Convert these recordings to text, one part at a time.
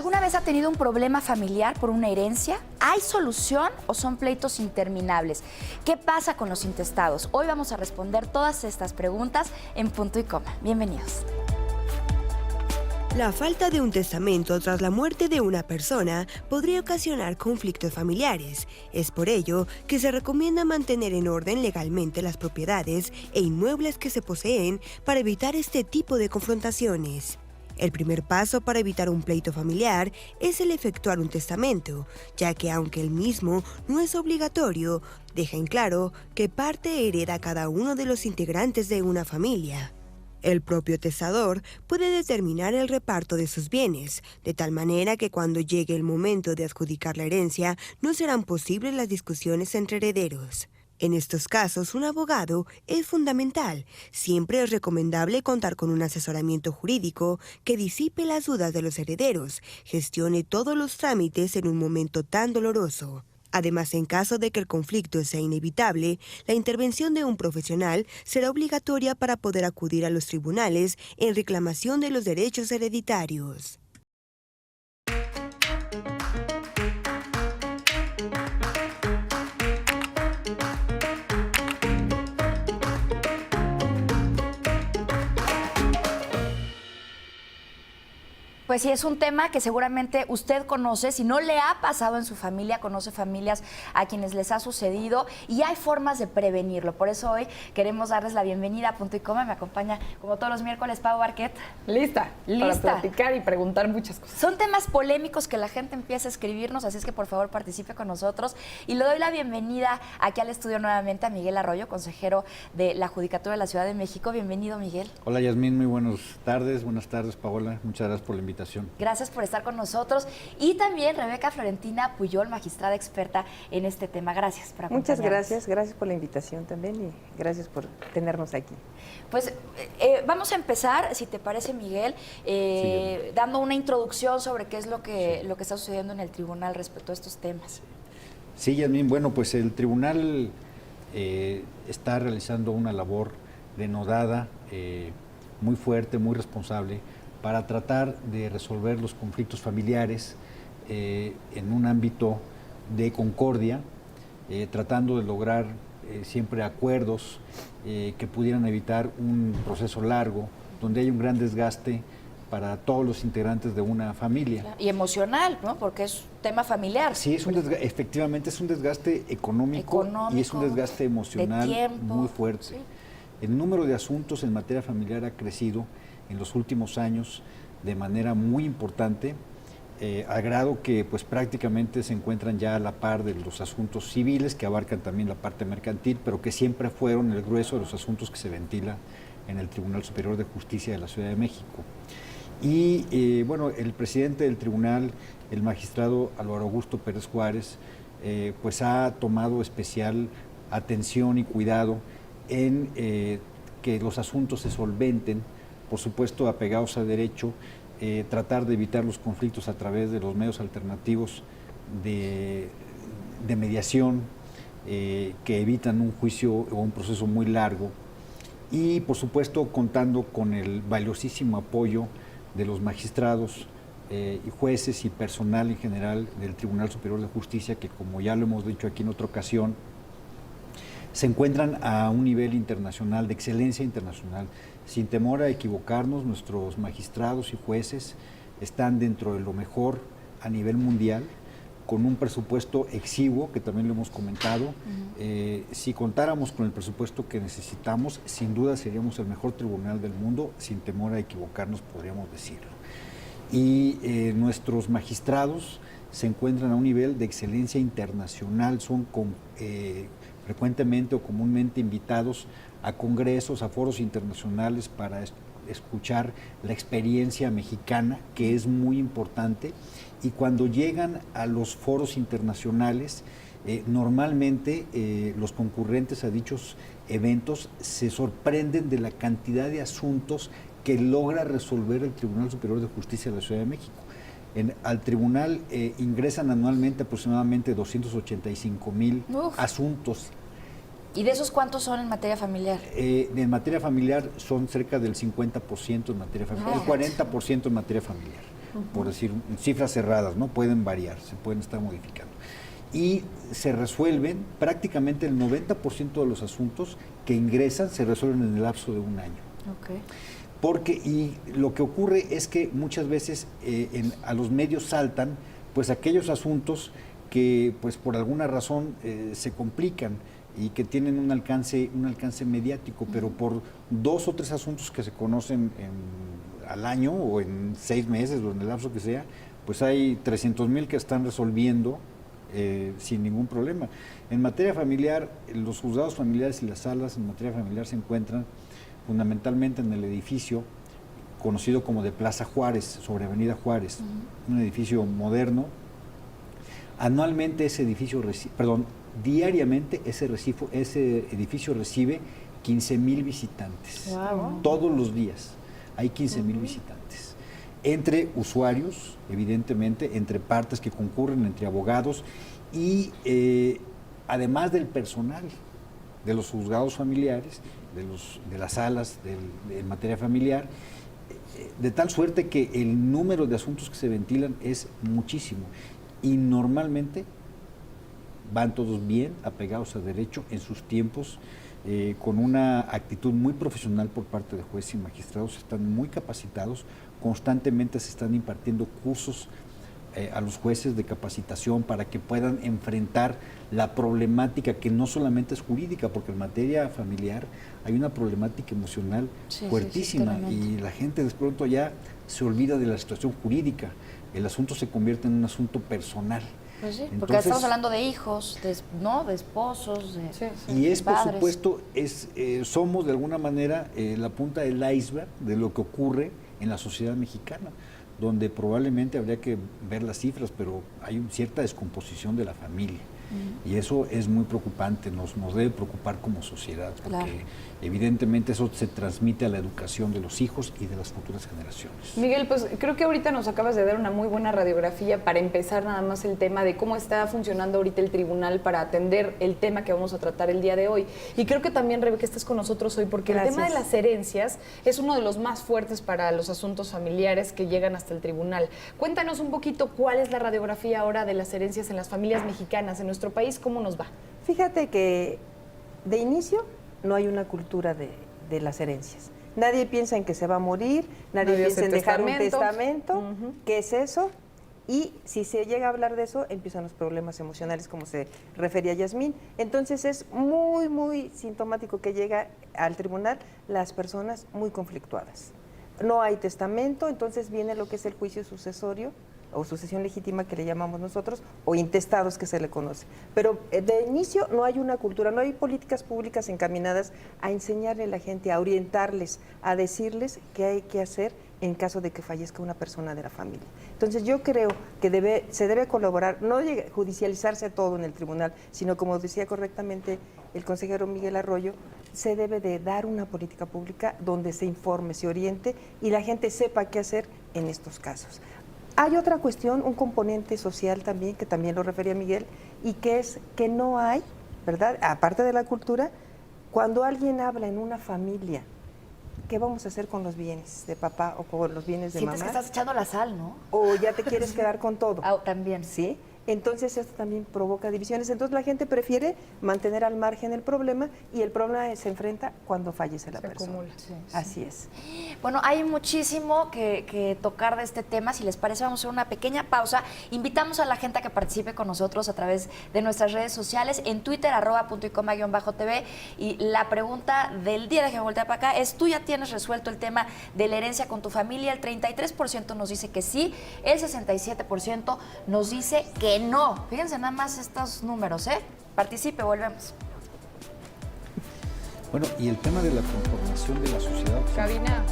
¿Alguna vez ha tenido un problema familiar por una herencia? ¿Hay solución o son pleitos interminables? ¿Qué pasa con los intestados? Hoy vamos a responder todas estas preguntas en Punto y Coma. Bienvenidos. La falta de un testamento tras la muerte de una persona podría ocasionar conflictos familiares. Es por ello que se recomienda mantener en orden legalmente las propiedades e inmuebles que se poseen para evitar este tipo de confrontaciones. El primer paso para evitar un pleito familiar es el efectuar un testamento, ya que aunque el mismo no es obligatorio, deja en claro qué parte hereda cada uno de los integrantes de una familia. El propio testador puede determinar el reparto de sus bienes, de tal manera que cuando llegue el momento de adjudicar la herencia, no serán posibles las discusiones entre herederos. En estos casos, un abogado es fundamental. Siempre es recomendable contar con un asesoramiento jurídico que disipe las dudas de los herederos, gestione todos los trámites en un momento tan doloroso. Además, en caso de que el conflicto sea inevitable, la intervención de un profesional será obligatoria para poder acudir a los tribunales en reclamación de los derechos hereditarios. Pues sí, es un tema que seguramente usted conoce, si no le ha pasado en su familia, conoce familias a quienes les ha sucedido y hay formas de prevenirlo. Por eso hoy queremos darles la bienvenida a Punto y Coma. Me acompaña, como todos los miércoles, Pau Barquet. Lista para platicar y preguntar muchas cosas. Son temas polémicos que la gente empieza a escribirnos, así es que por favor participe con nosotros. Y le doy la bienvenida aquí al estudio nuevamente a Miguel Arroyo, consejero de la Judicatura de la Ciudad de México. Bienvenido, Miguel. Hola, Yasmín, muy buenas tardes, Paola. Muchas gracias por la invitación. Gracias por estar con nosotros. Y también Rebeca Florentina Puyol, magistrada experta en este tema. Gracias por acompañarnos. Muchas gracias por la invitación también y gracias por tenernos aquí. Pues vamos a empezar, si te parece, Miguel, dando una introducción sobre qué es lo que está sucediendo en el tribunal respecto a estos temas. Sí, Yasmín, bueno, pues el tribunal está realizando una labor denodada, muy fuerte, muy responsable, para tratar de resolver los conflictos familiares en un ámbito de concordia, tratando de lograr siempre acuerdos que pudieran evitar un proceso largo, donde hay un gran desgaste para todos los integrantes de una familia. Claro. Y emocional, ¿no? Porque es tema familiar. Sí, efectivamente es un desgaste económico y es un desgaste emocional de tiempo, muy fuerte. Sí. El número de asuntos en materia familiar ha crecido en los últimos años de manera muy importante, a grado que pues prácticamente se encuentran ya a la par de los asuntos civiles, que abarcan también la parte mercantil, pero que siempre fueron el grueso de los asuntos que se ventila en el Tribunal Superior de Justicia de la Ciudad de México. Y bueno, el presidente del tribunal, el magistrado Álvaro Augusto Pérez Juárez, pues ha tomado especial atención y cuidado en que los asuntos se solventen, por supuesto apegados a derecho, tratar de evitar los conflictos a través de los medios alternativos de mediación que evitan un juicio o un proceso muy largo y por supuesto contando con el valiosísimo apoyo de los magistrados y jueces y personal en general del Tribunal Superior de Justicia, que como ya lo hemos dicho aquí en otra ocasión, se encuentran a un nivel internacional, de excelencia internacional. Sin temor a equivocarnos, nuestros magistrados y jueces están dentro de lo mejor a nivel mundial, con un presupuesto exiguo, que también lo hemos comentado. Si contáramos con el presupuesto que necesitamos, sin duda seríamos el mejor tribunal del mundo, sin temor a equivocarnos, podríamos decirlo. Y nuestros magistrados se encuentran a un nivel de excelencia internacional, son frecuentemente o comúnmente invitados a congresos, a foros internacionales para escuchar la experiencia mexicana, que es muy importante, y cuando llegan a los foros internacionales, normalmente los concurrentes a dichos eventos se sorprenden de la cantidad de asuntos que logra resolver el Tribunal Superior de Justicia de la Ciudad de México. Al tribunal ingresan anualmente aproximadamente 285,000 asuntos. ¿Y de esos cuántos son en materia familiar? En materia familiar son cerca del 50% en materia familiar, el 40% en materia familiar. por decir, cifras cerradas, ¿no? Pueden variar, se pueden estar modificando. Y se resuelven, prácticamente el 90% de los asuntos que ingresan se resuelven en el lapso de un año. Okay. Porque, y lo que ocurre es que muchas veces a los medios saltan pues aquellos asuntos que pues por alguna razón se complican y que tienen un alcance mediático, pero por 2 o 3 asuntos que se conocen al año o en 6 meses o en el lapso que sea, pues hay 300,000 que están resolviendo sin ningún problema. En materia familiar, los juzgados familiares y las salas en materia familiar se encuentran fundamentalmente en el edificio conocido como de Plaza Juárez, sobre Avenida Juárez, un edificio moderno. Anualmente diariamente ese edificio recibe 15,000 visitantes. Wow. Todos los días hay 15,000 visitantes. Entre usuarios, evidentemente, entre partes que concurren, entre abogados y además del personal de los juzgados familiares, de las salas en materia familiar, de tal suerte que el número de asuntos que se ventilan es muchísimo y normalmente van todos bien apegados a derecho en sus tiempos, con una actitud muy profesional por parte de jueces y magistrados, están muy capacitados, constantemente se están impartiendo cursos a los jueces de capacitación para que puedan enfrentar la problemática que no solamente es jurídica, porque en materia familiar hay una problemática emocional fuertísima y la gente de pronto ya se olvida de la situación jurídica, el asunto se convierte en un asunto personal. Pues sí, porque estamos hablando de hijos, de esposos, y es, padres. por supuesto, somos de alguna manera la punta del iceberg de lo que ocurre en la sociedad mexicana, donde probablemente habría que ver las cifras, pero hay cierta descomposición de la familia. Y eso es muy preocupante, nos debe preocupar como sociedad, porque evidentemente eso se transmite a la educación de los hijos y de las futuras generaciones. Miguel, pues creo que ahorita nos acabas de dar una muy buena radiografía para empezar nada más el tema de cómo está funcionando ahorita el tribunal para atender el tema que vamos a tratar el día de hoy. Y creo que también, Rebeca, estás con nosotros hoy porque el tema de las herencias es uno de los más fuertes para los asuntos familiares que llegan hasta el tribunal. Cuéntanos un poquito cuál es la radiografía ahora de las herencias en las familias mexicanas, en nuestro país, ¿cómo nos va? Fíjate que de inicio no hay una cultura de las herencias. Nadie piensa en que se va a morir, nadie piensa en dejar un testamento. ¿Qué es eso? Y si se llega a hablar de eso, empiezan los problemas emocionales, como se refería Yasmín. Entonces es muy, muy sintomático que llega al tribunal las personas muy conflictuadas. No hay testamento, entonces viene lo que es el juicio sucesorio, o sucesión legítima que le llamamos nosotros, o intestados que se le conoce. Pero de inicio no hay una cultura, no hay políticas públicas encaminadas a enseñarle a la gente, a orientarles, a decirles qué hay que hacer en caso de que fallezca una persona de la familia. Entonces yo creo que se debe colaborar, no judicializarse todo en el tribunal, sino como decía correctamente el consejero Miguel Arroyo, se debe de dar una política pública donde se informe, se oriente y la gente sepa qué hacer en estos casos. Hay otra cuestión, un componente social también, que también lo refería Miguel, y que es que no hay, ¿verdad? Aparte de la cultura, cuando alguien habla en una familia, ¿qué vamos a hacer con los bienes de papá o con los bienes de mamá? Sientes que estás echando la sal, ¿no? O ya te quieres quedar con todo. También. ¿Sí? Entonces esto también provoca divisiones. Entonces la gente prefiere mantener al margen el problema y el problema se enfrenta cuando fallece la persona. Acumula. Así es. Bueno, hay muchísimo que tocar de este tema. Si les parece, vamos a hacer una pequeña pausa. Invitamos a la gente a que participe con nosotros a través de nuestras redes sociales, en Twitter, @puntoycoma_tv. Y la pregunta del día, déjame voltear para acá, es: ¿tú ya tienes resuelto el tema de la herencia con tu familia? El 33% nos dice que sí, el 67% nos dice que no. Fíjense nada más estos números, ¿eh? Participe, volvemos. Bueno, y el tema de la conformación de la sociedad. Cabina.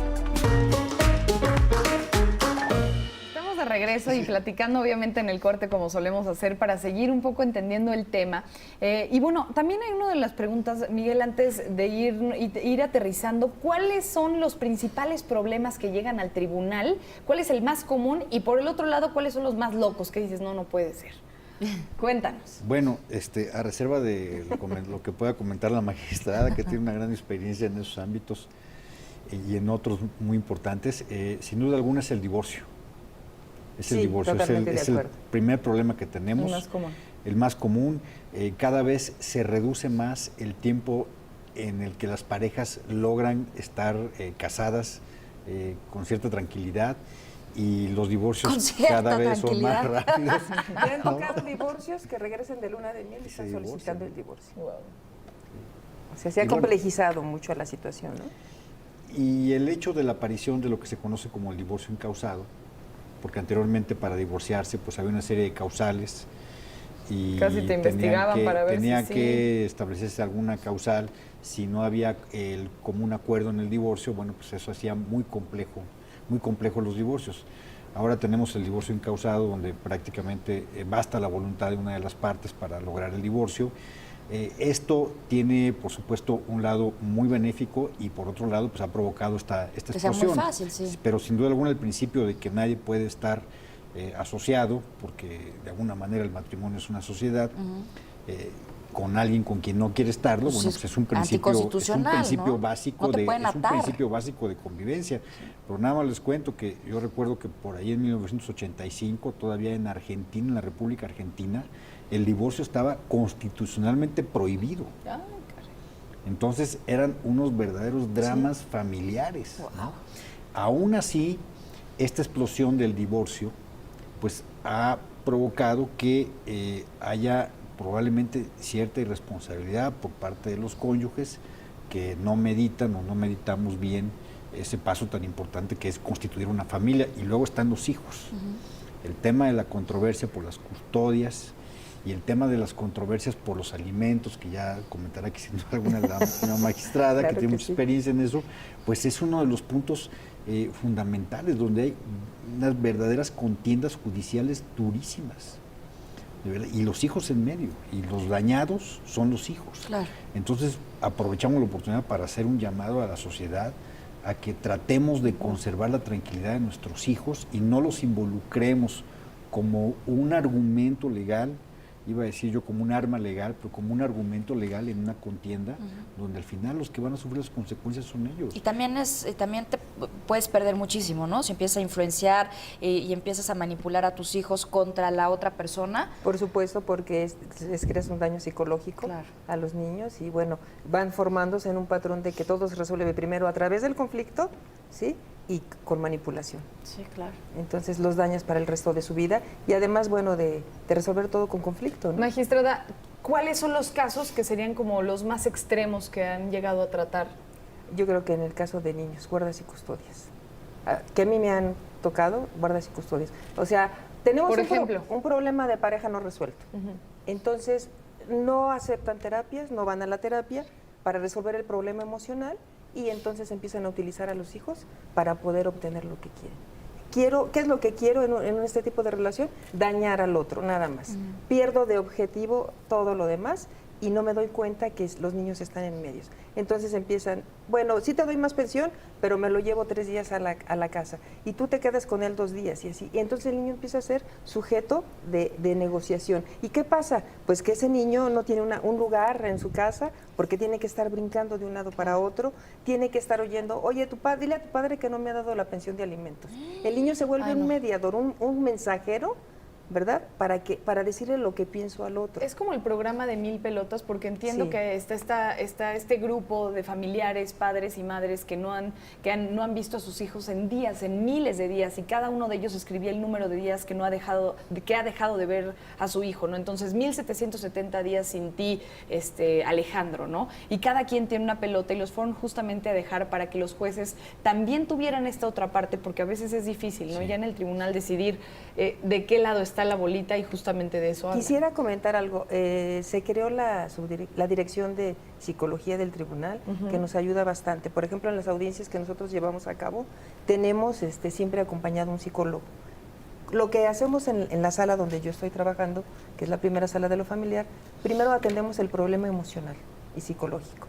Estamos de regreso y platicando obviamente en el corte como solemos hacer para seguir un poco entendiendo el tema. Y bueno, también hay una de las preguntas, Miguel, antes de ir aterrizando, ¿cuáles son los principales problemas que llegan al tribunal? ¿Cuál es el más común? Y por el otro lado, ¿cuáles son los más locos? Que dices, no puede ser. Cuéntanos. Bueno, a reserva de lo que pueda comentar la magistrada, que tiene una gran experiencia en esos ámbitos y en otros muy importantes, sin duda alguna es el divorcio. es el Sí, divorcio. totalmente Es de el acuerdo. primer problema que tenemos. El más común. El más común. Cada vez se reduce más el tiempo en el que las parejas logran estar casadas con cierta tranquilidad, y los divorcios Con cierta cada vez son más tranquilidad. rápidos. Me han ¿no? tocado divorcios que regresen de luna de miel y Se están divorcian. solicitando el divorcio. Wow. O sea, se ha Y bueno, complejizado mucho la situación, ¿no? Y el hecho de la aparición de lo que se conoce como el divorcio incausado, porque anteriormente para divorciarse pues había una serie de causales y Casi te investigaban para ver tenía si sí. que establecerse alguna causal. Si no había el común acuerdo en el divorcio, bueno, pues eso hacía muy complejo los divorcios. Ahora tenemos el divorcio incausado, donde prácticamente basta la voluntad de una de las partes para lograr el divorcio. Esto tiene, por supuesto, un lado muy benéfico, y por otro lado, pues ha provocado esta Que sea explosión. muy fácil, sí. Pero sin duda alguna el principio de que nadie puede estar asociado, porque de alguna manera el matrimonio es una sociedad, con alguien con quien no quiere estarlo, Pues bueno, es pues es un principio ¿no? básico No te pueden es un atar. principio básico de convivencia. Pero nada más les cuento que yo recuerdo que por ahí en 1985, todavía en Argentina, en la República Argentina, el divorcio estaba constitucionalmente prohibido. Ah, caray. Entonces eran unos verdaderos dramas familiares, ¿no? Aún así, esta explosión del divorcio pues ha provocado que haya probablemente cierta irresponsabilidad por parte de los cónyuges, que no meditan o no meditamos bien ese paso tan importante que es constituir una familia. Y luego están los hijos. El tema de la controversia por las custodias y el tema de las controversias por los alimentos, que ya comentará aquí sin duda alguna la señora magistrada, Claro que tiene que mucha sí. experiencia en eso, pues es uno de los puntos fundamentales, donde hay unas verdaderas contiendas judiciales durísimas. De verdad, y los hijos en medio, y los dañados son los hijos. Claro. Entonces aprovechamos la oportunidad para hacer un llamado a la sociedad a que tratemos de conservar la tranquilidad de nuestros hijos y no los involucremos como un argumento legal, iba a decir yo como un arma legal, pero como un argumento legal en una contienda, donde al final los que van a sufrir las consecuencias son ellos. Y también también te puedes perder muchísimo, ¿no? Si empiezas a influenciar y empiezas a manipular a tus hijos contra la otra persona. Por supuesto, porque les creas un daño psicológico Claro. a los niños y bueno, van formándose en un patrón de que todo se resuelve primero a través del conflicto, ¿sí? Y con manipulación. Sí, claro. Entonces los dañas para el resto de su vida y además, bueno, de resolver todo con conflicto, ¿no? Magistrada, ¿cuáles son los casos que serían como los más extremos que han llegado a tratar? Yo creo que en el caso de niños, guardas y custodias. Que a mí me han tocado, guardas y custodias. O sea, tenemos Por ejemplo. un problema de pareja no resuelto. Entonces, no aceptan terapias, no van a la terapia para resolver el problema emocional y entonces empiezan a utilizar a los hijos para poder obtener lo que quieren. ¿Qué es lo que quiero en este tipo de relación? Dañar al otro, nada más. Pierdo de objetivo todo lo demás y no me doy cuenta que los niños están en medios. Entonces empiezan, bueno, sí te doy más pensión, pero me lo llevo 3 días a la casa y tú te quedas con él 2 días y así. Y entonces el niño empieza a ser sujeto de negociación. ¿Y qué pasa? Pues que ese niño no tiene un lugar en su casa porque tiene que estar brincando de un lado para otro, tiene que estar oyendo, oye, dile a tu padre que no me ha dado la pensión de alimentos. El niño se vuelve un mediador, un mensajero, ¿verdad? Para decirle lo que pienso al otro. Es como el programa de 1000 pelotas, porque entiendo Sí. que está este grupo de familiares, padres y madres que no han visto a sus hijos en días, en miles de días, y cada uno de ellos escribía el número de días que ha dejado de ver a su hijo, ¿no? Entonces, 1770 días sin ti, Alejandro, ¿no? Y cada quien tiene una pelota y los fueron justamente a dejar para que los jueces también tuvieran esta otra parte, porque a veces es difícil, ¿no? Sí. Ya en el tribunal decidir de qué lado está la bolita, y justamente de eso habla. Quisiera comentar algo. Se creó la Dirección de Psicología del Tribunal, que nos ayuda bastante. Por ejemplo, en las audiencias que nosotros llevamos a cabo, tenemos siempre acompañado un psicólogo. Lo que hacemos en la sala donde yo estoy trabajando, que es la primera sala de lo familiar, primero atendemos el problema emocional y psicológico.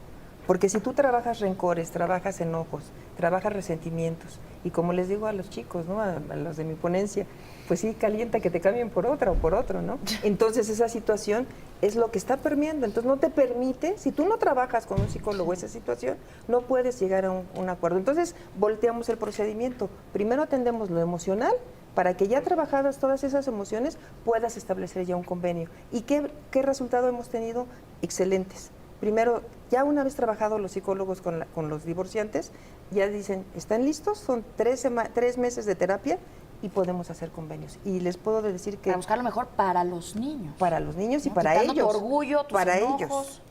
Porque si tú trabajas rencores, trabajas enojos, trabajas resentimientos, y como les digo a los chicos, ¿no? a los de mi ponencia, pues sí, calienta que te cambien por otra o por otro, ¿no? Entonces esa situación es lo que está permeando. Entonces no te permite, si tú no trabajas con un psicólogo esa situación, no puedes llegar a un acuerdo. Entonces volteamos el procedimiento. Primero atendemos lo emocional para que ya trabajadas todas esas emociones puedas establecer ya un convenio. ¿Y qué resultado hemos tenido? Excelentes. Primero, ya una vez trabajado los psicólogos con los divorciantes, ya dicen, ¿están listos? Son 3 meses de terapia y podemos hacer convenios. Y les puedo decir que... Para buscar lo mejor para los niños. Para los niños, ¿no? Y para Quitando ellos. Tu orgullo, tus para enojos. ellos.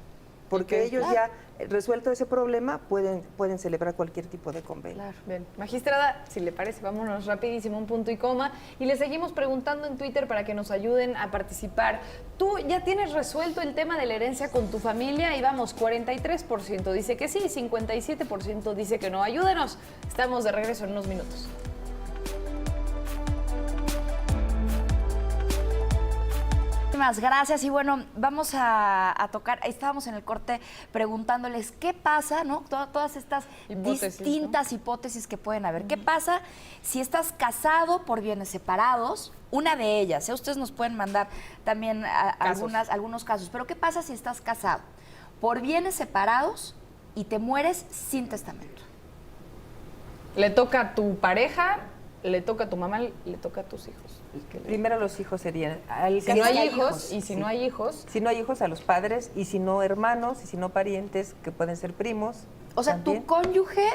Porque Ok, ellos claro. ya, resuelto ese problema, pueden celebrar cualquier tipo de convenio. Claro. Bien, magistrada, si le parece, vámonos rapidísimo, un punto y coma. Y le seguimos preguntando en Twitter para que nos ayuden a participar. ¿Tú ya tienes resuelto el tema de la herencia con tu familia? Y vamos, 43% dice que sí, 57% dice que no. Ayúdenos. Estamos de regreso en unos minutos. Muchísimas gracias y bueno, vamos a tocar, estábamos en el corte preguntándoles qué pasa, ¿no? Todas estas Hipótesis, distintas hipótesis que pueden haber. ¿Qué pasa si estás casado por bienes separados? Una de ellas, ustedes nos pueden mandar también algunos casos, pero ¿qué pasa si estás casado por bienes separados y te mueres sin testamento? Le toca a tu pareja, le toca a tu mamá, le toca a tus hijos. Primero los hijos serían... Si no hay hijos, y si no hay hijos... Si no hay hijos, a los padres, y si no hermanos, y si no parientes, que pueden ser primos. O sea, también. tu cónyuge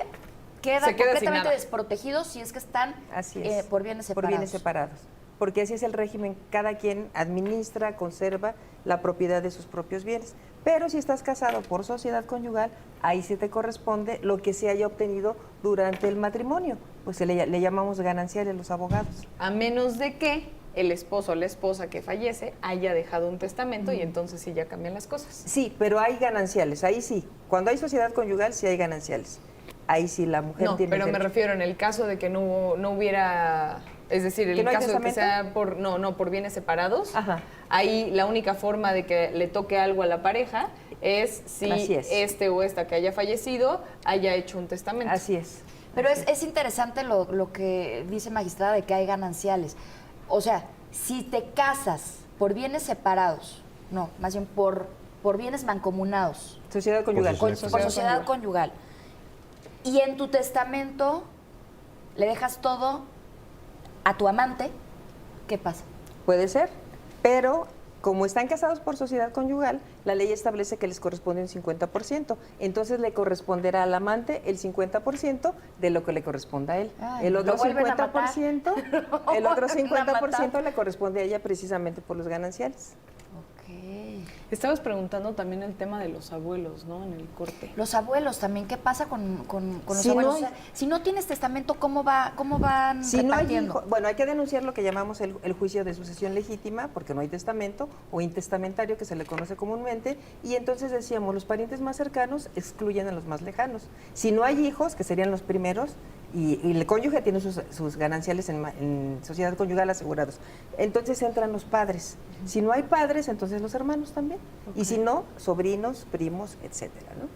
queda Se queda sin completamente nada. desprotegido si es que están Así es. por bienes separados. Por bienes separados. Porque así es el régimen, cada quien administra, conserva la propiedad de sus propios bienes. Pero si estás casado por sociedad conyugal, ahí sí te corresponde lo que se haya obtenido durante el matrimonio. Pues le llamamos gananciales los abogados. A menos de que el esposo o la esposa que fallece haya dejado un testamento y entonces sí ya cambian las cosas. Sí, pero hay gananciales, ahí sí. Cuando hay sociedad conyugal sí hay gananciales. Ahí sí la mujer No, tiene pero me derecho. refiero en el caso de que no hubiera... Es decir, en ¿Que el no hay caso de que testamento? sea por bienes separados, Ajá. ahí la única forma de que le toque algo a la pareja es si Así es. este o esta que haya fallecido haya hecho un testamento. Así es. Pero Así es interesante lo que dice magistrada de que hay gananciales. O sea, si te casas por bienes separados, no, más bien por bienes mancomunados, Sociedad conyugal. Por por sociedad conyugal, y en tu testamento le dejas todo a tu amante, ¿qué pasa? Puede ser, pero como están casados por sociedad conyugal, la ley establece que les corresponde un 50%. Entonces le corresponderá al amante el 50% de lo que le corresponda a él. Ay, El otro ¿lo vuelven a matar? 50%, el ¿Lo otro vuelven a matar? 50% le corresponde a ella precisamente por los gananciales. Ok. Estabas preguntando también el tema de los abuelos, ¿no? En el corte. Los abuelos también, ¿qué pasa con los Si no abuelos? hay- O sea, si no tienes testamento, ¿cómo van Si no hay repartiendo? hijo, bueno, hay que denunciar lo que llamamos el juicio de sucesión legítima, porque no hay testamento, o intestamentario, que se le conoce comúnmente, y entonces decíamos, los parientes más cercanos excluyen a los más lejanos. Si no hay hijos, que serían los primeros, y el cónyuge tiene sus gananciales en sociedad conyugal asegurados, entonces entran los padres. Si no hay padres, entonces los hermanos también. Y si no, sobrinos, primos, etcétera, ¿no?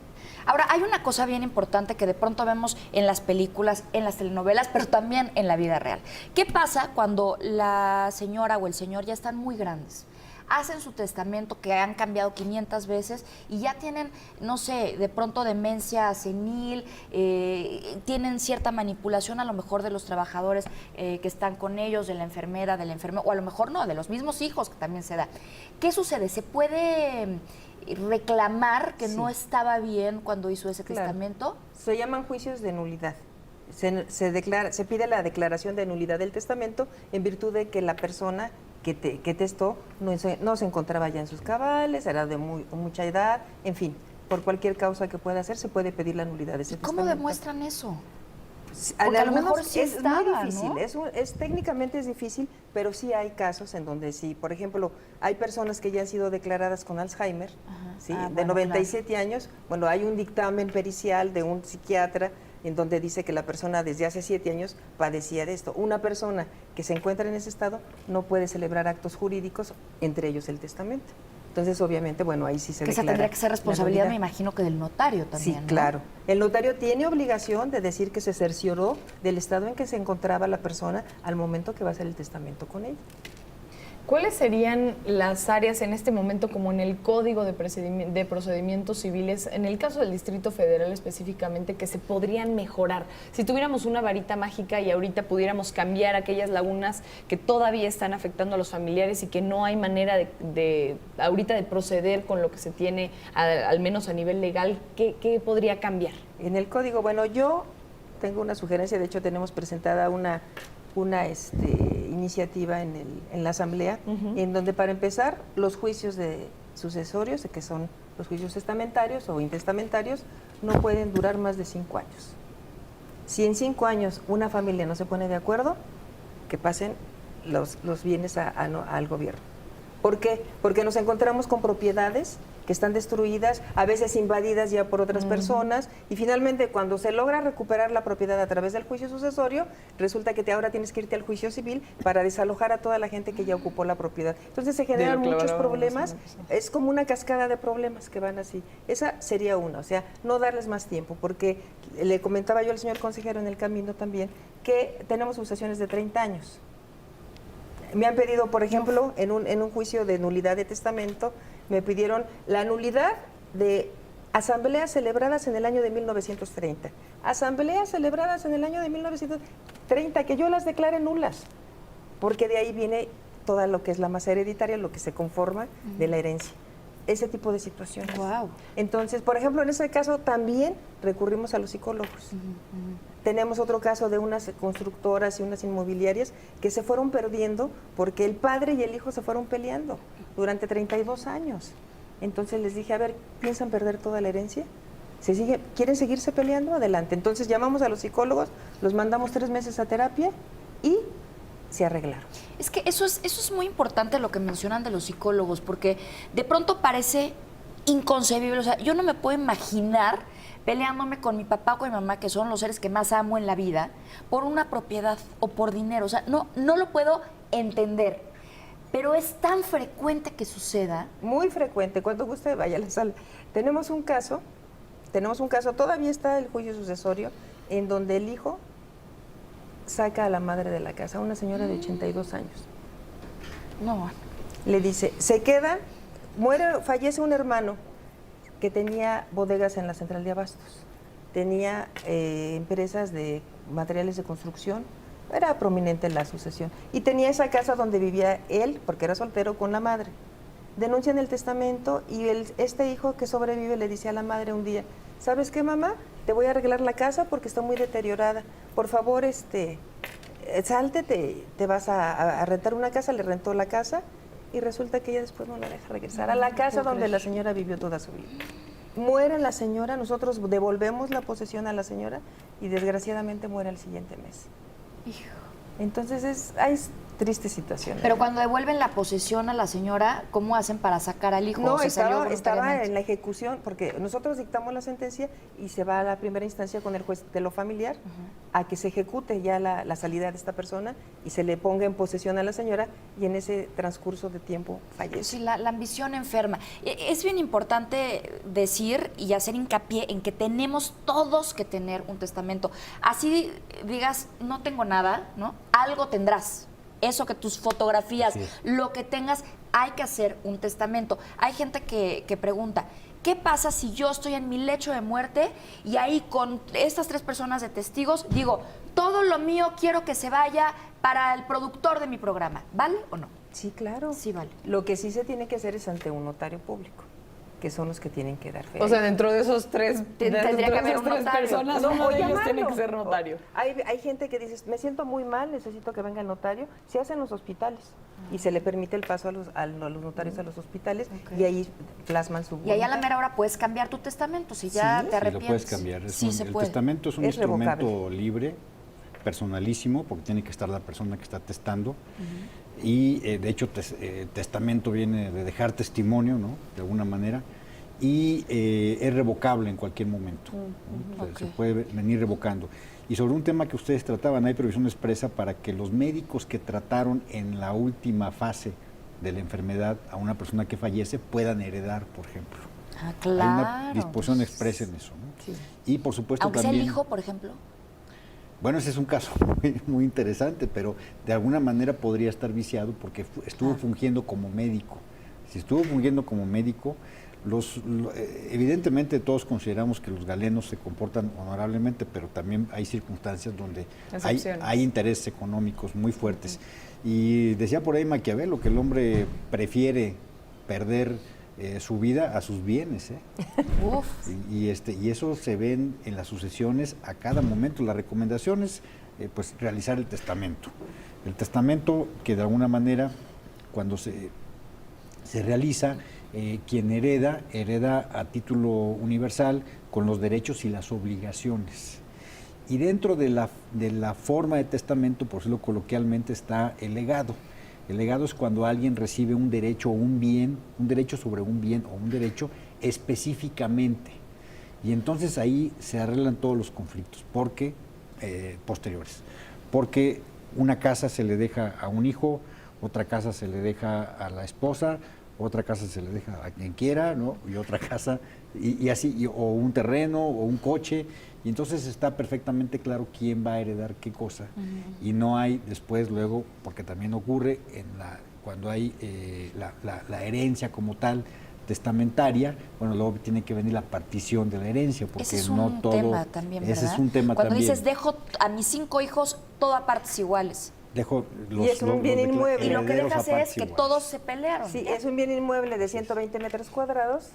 Ahora, hay una cosa bien importante que de pronto vemos en las películas, en las telenovelas, pero también en la vida real. ¿Qué pasa cuando la señora o el señor ya están muy grandes? Hacen su testamento que han cambiado 500 veces y ya tienen, no sé, de pronto demencia senil, tienen cierta manipulación a lo mejor de los trabajadores que están con ellos, de la enfermera, del enfermero, o a lo mejor no, de los mismos hijos que también se da. ¿Qué sucede? ¿Se puede reclamar que Sí. no estaba bien cuando hizo ese Claro. testamento? Se llaman juicios de nulidad. Se pide la declaración de nulidad del testamento en virtud de que la persona que testó no se encontraba ya en sus cabales, era de mucha edad, en fin, por cualquier causa que pueda hacer, se puede pedir la nulidad de ese ¿Cómo testamento. demuestran eso? En Porque a lo algunos mejor sí es estaba, muy difícil, ¿no? técnicamente es difícil, pero sí hay casos en donde sí, por ejemplo, hay personas que ya han sido declaradas con Alzheimer, Ajá. ¿sí? Ah, de bueno, 97 años, bueno, hay un dictamen pericial de un psiquiatra en donde dice que la persona desde hace 7 años padecía de esto. Una persona que se encuentra en ese estado no puede celebrar actos jurídicos, entre ellos el testamento. Entonces, obviamente, bueno, ahí sí se Que esa declara tendría que ser la responsabilidad, me nulidad. imagino, que del notario también, Sí, ¿no? claro. El notario tiene obligación de decir que se cercioró del estado en que se encontraba la persona al momento que va a hacer el testamento con ella. ¿Cuáles serían las áreas en este momento, como en el Código de Procedimientos Civiles, en el caso del Distrito Federal específicamente, que se podrían mejorar? Si tuviéramos una varita mágica y ahorita pudiéramos cambiar aquellas lagunas que todavía están afectando a los familiares y que no hay manera ahorita de proceder con lo que se tiene, al menos a nivel legal, ¿qué podría cambiar? En el código, bueno, yo tengo una sugerencia, de hecho tenemos presentada una iniciativa en la Asamblea, en donde para empezar los juicios de sucesorios, que son los juicios testamentarios o intestamentarios, no pueden durar más de 5 años. Si en 5 años una familia no se pone de acuerdo, que pasen los bienes al gobierno. ¿Por qué? Porque nos encontramos con propiedades que están destruidas, a veces invadidas ya por otras personas, y finalmente cuando se logra recuperar la propiedad a través del juicio sucesorio, resulta que ahora tienes que irte al juicio civil para desalojar a toda la gente que ya ocupó la propiedad. Entonces se generan muchos problemas, es como una cascada de problemas que van así. Esa sería una, o sea, no darles más tiempo, porque le comentaba yo al señor consejero en el camino también que tenemos sucesiones de 30 años. Me han pedido, por ejemplo, en un juicio de nulidad de testamento, me pidieron la nulidad de asambleas celebradas en el año de 1930. Asambleas celebradas en el año de 1930, que yo las declare nulas, porque de ahí viene toda lo que es la masa hereditaria, lo que se conforma de la herencia. Ese tipo de situaciones. Wow. Entonces, por ejemplo, en ese caso también recurrimos a los psicólogos. Tenemos otro caso de unas constructoras y unas inmobiliarias que se fueron perdiendo porque el padre y el hijo se fueron peleando durante 32 años. Entonces les dije, a ver, ¿piensan perder toda la herencia? ¿Quieren seguirse peleando? Adelante. Entonces llamamos a los psicólogos, los mandamos 3 meses a terapia y se arreglaron. Es que eso es muy importante lo que mencionan de los psicólogos, porque de pronto parece inconcebible. O sea, yo no me puedo imaginar peleándome con mi papá o con mi mamá, que son los seres que más amo en la vida, por una propiedad o por dinero. O sea, no lo puedo entender. Pero es tan frecuente que suceda. Muy frecuente. Cuando usted vaya a la sala. Tenemos un caso, todavía está el juicio sucesorio, en donde el hijo saca a la madre de la casa, una señora de 82 años. No. Le dice, fallece un hermano que tenía bodegas en la central de abastos, tenía empresas de materiales de construcción, era prominente en la sucesión, y tenía esa casa donde vivía él, porque era soltero, con la madre. Denuncian el testamento y este hijo que sobrevive le dice a la madre un día, ¿sabes qué, mamá? Te voy a arreglar la casa porque está muy deteriorada. Por favor, salte, te vas a rentar una casa. Le rentó la casa y resulta que ella después no la deja regresar a la casa donde la señora vivió toda su vida. Muere la señora, nosotros devolvemos la posesión a la señora y desgraciadamente muere el siguiente mes. Hijo. Entonces hay tristes situaciones. Pero cuando devuelven la posesión a la señora, ¿cómo hacen para sacar al hijo? No, estaba en la ejecución, porque nosotros dictamos la sentencia y se va a la primera instancia con el juez de lo familiar a que se ejecute ya la salida de esta persona y se le ponga en posesión a la señora, y en ese transcurso de tiempo fallece. Sí, la ambición enferma. Es bien importante decir y hacer hincapié en que tenemos todos que tener un testamento. Así digas, no tengo nada, ¿no? Algo tendrás. Eso, que tus fotografías, lo que tengas, hay que hacer un testamento. Hay gente que pregunta, ¿qué pasa si yo estoy en mi lecho de muerte y ahí con estas 3 personas de testigos digo, todo lo mío quiero que se vaya para el productor de mi programa? ¿Vale o no? Sí, claro. Sí, vale. Lo que sí se tiene que hacer es ante un notario público, que son los que tienen que dar fe. O sea, dentro de esos 3 tendría que haber un notario. Personas, No, uno de ellos llamarlo. tiene que ser notario. Hay gente que dice, me siento muy mal, necesito que venga el notario. Se hace en los hospitales y se le permite el paso a los notarios a los hospitales, y ahí plasman su voluntad. Y ahí a la mera hora puedes cambiar tu testamento si ya te arrepientes. Sí, lo puedes cambiar. El testamento es un instrumento libre, personalísimo, porque tiene que estar la persona que está testando. Y de hecho, testamento viene de dejar testimonio, ¿no? De alguna manera. Y es revocable en cualquier momento, ¿no? Se puede venir revocando. Y sobre un tema que ustedes trataban, hay previsión expresa para que los médicos que trataron en la última fase de la enfermedad a una persona que fallece puedan heredar, por ejemplo. Ah, claro. Hay una disposición expresa en eso, ¿no? Sí. Y por supuesto aunque también... sea el hijo, por ejemplo. Bueno, ese es un caso muy interesante, pero de alguna manera podría estar viciado porque estuvo fungiendo como médico. Si estuvo fungiendo como médico, evidentemente todos consideramos que los galenos se comportan honorablemente, pero también hay circunstancias donde hay intereses económicos muy fuertes. Y decía por ahí Maquiavelo que el hombre prefiere perder su vida a sus bienes. Uf. Y eso se ven en las sucesiones a cada momento. La recomendación es pues realizar el testamento. El testamento que de alguna manera cuando se realiza, quien hereda a título universal con los derechos y las obligaciones. Y dentro de la forma de testamento, por decirlo coloquialmente, está el legado. El legado es cuando alguien recibe un derecho o un bien, un derecho sobre un bien o un derecho específicamente. Y entonces ahí se arreglan todos los conflictos posteriores. Porque una casa se le deja a un hijo, otra casa se le deja a la esposa, otra casa se le deja a quien quiera, ¿no? Y otra casa, y así, o un terreno, o un coche, y entonces está perfectamente claro quién va a heredar qué cosa, y no hay después, luego, porque también ocurre cuando hay la herencia como tal, testamentaria, bueno, luego tiene que venir la partición de la herencia, porque ese es no un todo... tema también, ¿verdad? Ese es un tema cuando también. Dices, dejo a mis 5 hijos todo a partes iguales. Y es un bien inmueble. Y lo que herederos a dejas es partes que iguales. todos se pelearon. Sí, ¿ya? es un bien inmueble de 120 metros cuadrados.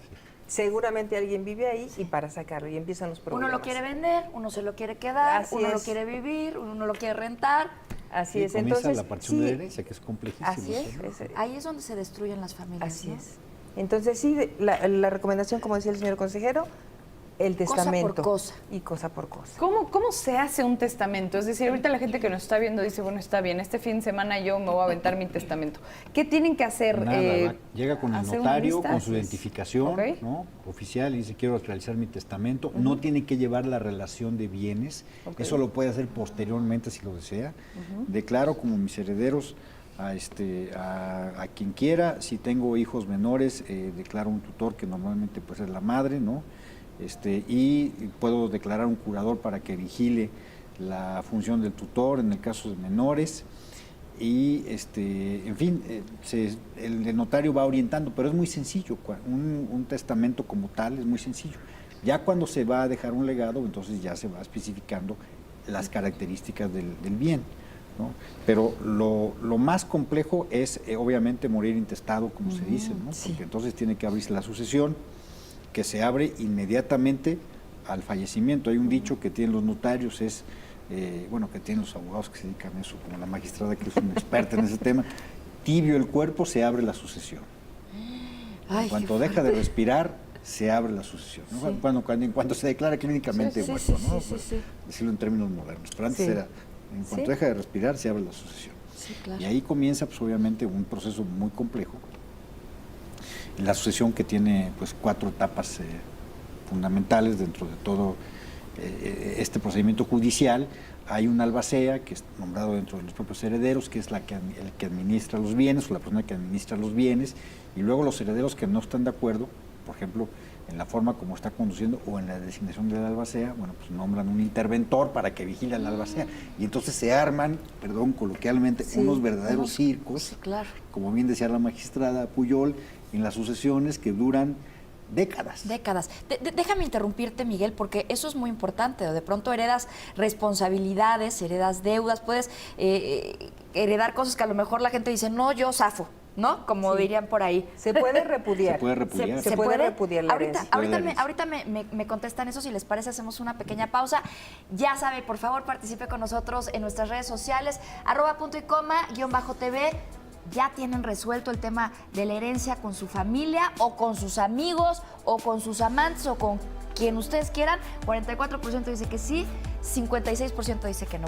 Seguramente alguien vive ahí y para sacarlo y empiezan los problemas. Uno lo quiere vender, uno se lo quiere quedar, Así uno lo es. quiere vivir, uno lo quiere rentar. Así Y es. comienza Entonces, la partición de la herencia, que es complejísimo. Así es. ¿no? Ahí es donde se destruyen las familias. Así ¿no? es. Entonces, sí, la recomendación, como decía el señor consejero, el testamento. Cosa por cosa. Y cosa por cosa. ¿Cómo se hace un testamento? Es decir, ahorita la gente que nos está viendo dice, bueno, está bien, este fin de semana yo me voy a aventar mi testamento. ¿Qué tienen que hacer? Nada, llega con el ¿hacer una notario, lista? con su identificación, Ok. ¿no? Oficial, y dice, quiero realizar mi testamento. No tiene que llevar la relación de bienes, Ok. eso lo puede hacer posteriormente si lo desea. Declaro como mis herederos a quien quiera. Si tengo hijos menores, declaro un tutor, que normalmente pues es la madre, ¿no? Y puedo declarar un curador para que vigile la función del tutor en el caso de menores. Y en fin, el notario va orientando, pero es muy sencillo. Un testamento como tal es muy sencillo. Ya cuando se va a dejar un legado, entonces ya se va especificando las características del bien, ¿no? Pero lo más complejo es obviamente morir intestado, como se dice, ¿no? Porque entonces tiene que abrirse la sucesión, que se abre inmediatamente al fallecimiento. Hay un dicho que tienen los notarios, que tienen los abogados que se dedican a eso, como la magistrada que es una experta en ese tema: tibio el cuerpo, se abre la sucesión. Ay, En cuanto deja de respirar, se abre la sucesión, ¿no? En cuanto se declara clínicamente muerto, ¿no? Decirlo en términos modernos, pero antes era, en cuanto deja de respirar, se abre la sucesión. Sí, claro. Y ahí comienza, pues obviamente, un proceso muy complejo. La sucesión, que tiene pues 4 etapas fundamentales dentro de todo este procedimiento judicial. Hay un albacea, que es nombrado dentro de los propios herederos, que es el que administra los bienes, o la persona que administra los bienes, y luego los herederos que no están de acuerdo, por ejemplo, en la forma como está conduciendo o en la designación del albacea, bueno, pues nombran un interventor para que vigile al albacea. Y entonces se arman, coloquialmente, unos verdaderos circos, Sí, claro. como bien decía la magistrada Puyol, en las sucesiones que duran décadas. Décadas. Déjame interrumpirte, Miguel, porque eso es muy importante. De pronto heredas responsabilidades, heredas deudas, puedes heredar cosas que a lo mejor la gente dice, no, yo zafo, ¿no? Como dirían por ahí. Se puede repudiar. Se puede repudiar. Se puede repudiar la herencia. Ahorita me contestan eso. Si les parece, hacemos una pequeña pausa. Ya sabe, por favor, participe con nosotros en nuestras redes sociales, @punto y coma _TV. Ya tienen resuelto el tema de la herencia con su familia o con sus amigos o con sus amantes o con quien ustedes quieran. 44% dice que sí, 56% dice que no.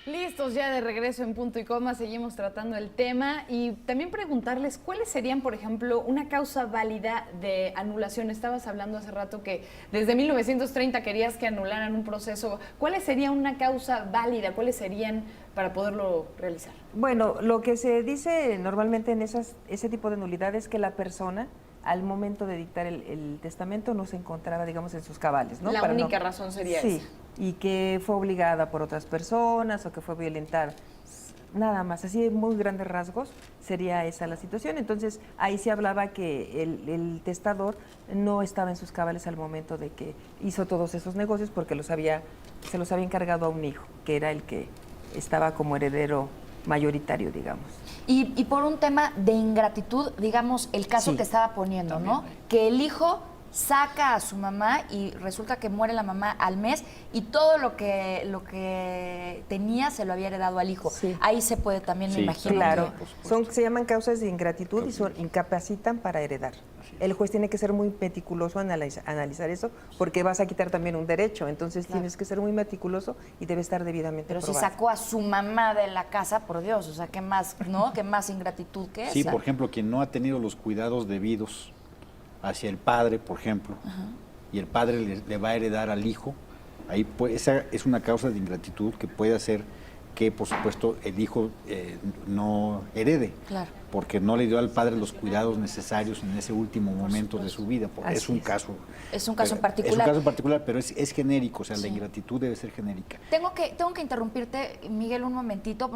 Listos ya de regreso en Punto y Coma, seguimos tratando el tema y también preguntarles cuáles serían, por ejemplo, una causa válida de anulación. Estabas hablando hace rato que desde 1930 querías que anularan un proceso. ¿Cuáles serían una causa válida? ¿Cuáles serían para poderlo realizar? Bueno, lo que se dice normalmente en ese tipo de nulidades es que la persona al momento de dictar el testamento no se encontraba, digamos, en sus cabales, ¿no? La única razón sería esa. Y que fue obligada por otras personas o que fue violentada. Nada más, así de muy grandes rasgos sería esa la situación. Entonces, ahí se hablaba que el testador no estaba en sus cabales al momento de que hizo todos esos negocios porque se los había encargado a un hijo, que era el que estaba como heredero mayoritario, digamos. Y por un tema de ingratitud, digamos, el caso que estaba poniendo, también, ¿no? Que el hijo saca a su mamá y resulta que muere la mamá al mes y todo lo que tenía se lo había heredado al hijo. Sí. Ahí se puede también, me imagino. Claro, se llaman causas de ingratitud y incapacitan para heredar. El juez tiene que ser muy meticuloso analizar eso porque vas a quitar también un derecho, entonces tienes que ser muy meticuloso y debe estar debidamente probado. Pero si sacó a su mamá de la casa, por Dios, o sea, ¿qué más, no? ¿Qué más ingratitud que esa? Sí, por ejemplo, quien no ha tenido los cuidados debidos hacia el padre, por ejemplo, y el padre le va a heredar al hijo, ahí esa es una causa de ingratitud que puede hacer que, por supuesto, el hijo no herede, porque no le dio al padre los cuidados necesarios en ese último momento de su vida. Es un caso. Es un caso en particular. Es un caso en particular, pero es genérico, o sea, la ingratitud debe ser genérica. Tengo que interrumpirte, Miguel, un momentito.